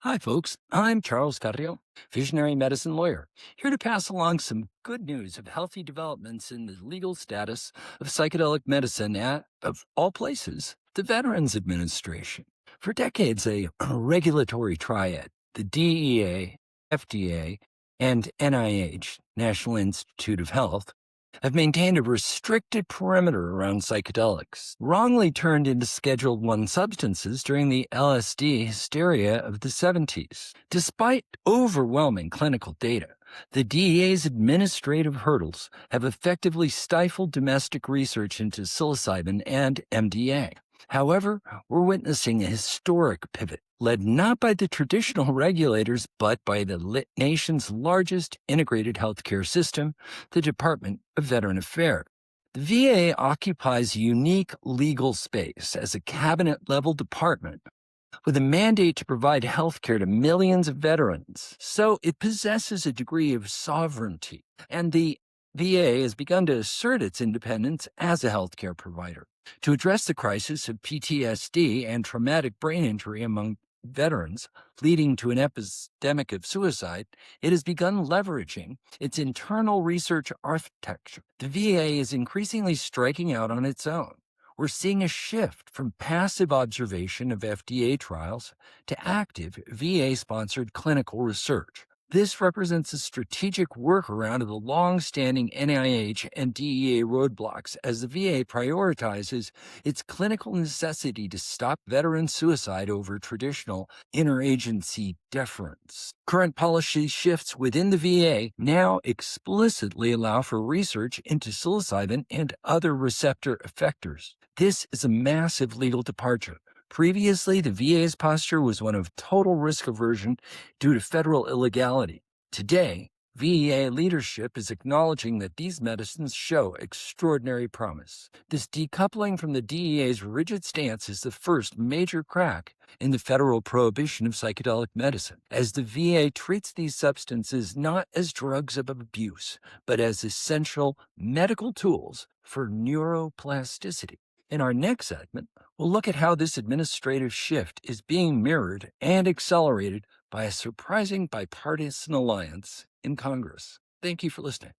Hi, folks. I'm Charles Carrillo, visionary medicine lawyer, here to pass along some good news of healthy developments in the legal status of psychedelic medicine at, of all places, the Veterans Administration. For decades, a regulatory triad, the DEA, FDA, and NIH, National Institute of Health, have maintained a restricted perimeter around psychedelics, wrongly turned into Schedule I substances during the LSD hysteria of the 70s. Despite overwhelming clinical data, the DEA's administrative hurdles have effectively stifled domestic research into psilocybin and MDA. However, we're witnessing a historic pivot, led not by the traditional regulators, but by the nation's largest integrated healthcare system, the Department of Veteran Affairs. The VA occupies a unique legal space as a cabinet-level department with a mandate to provide health care to millions of veterans. So it possesses a degree of sovereignty, and the VA has begun to assert its independence as a healthcare provider. To address the crisis of PTSD and traumatic brain injury among veterans, leading to an epidemic of suicide, it has begun leveraging its internal research architecture. The VA is increasingly striking out on its own. We're seeing a shift from passive observation of FDA trials to active VA-sponsored clinical research. This represents a strategic workaround of the long-standing NIH and DEA roadblocks as the VA prioritizes its clinical necessity to stop veteran suicide over traditional interagency deference. Current policy shifts within the VA now explicitly allow for research into psilocybin and other receptor effectors. This is a massive legal departure. Previously, the VA's posture was one of total risk aversion due to federal illegality. Today, VA leadership is acknowledging that these medicines show extraordinary promise. This decoupling from the DEA's rigid stance is the first major crack in the federal prohibition of psychedelic medicine, as the VA treats these substances not as drugs of abuse, but as essential medical tools for neuroplasticity. In our next segment, we'll look at how this administrative shift is being mirrored and accelerated by a surprising bipartisan alliance in Congress. Thank you for listening.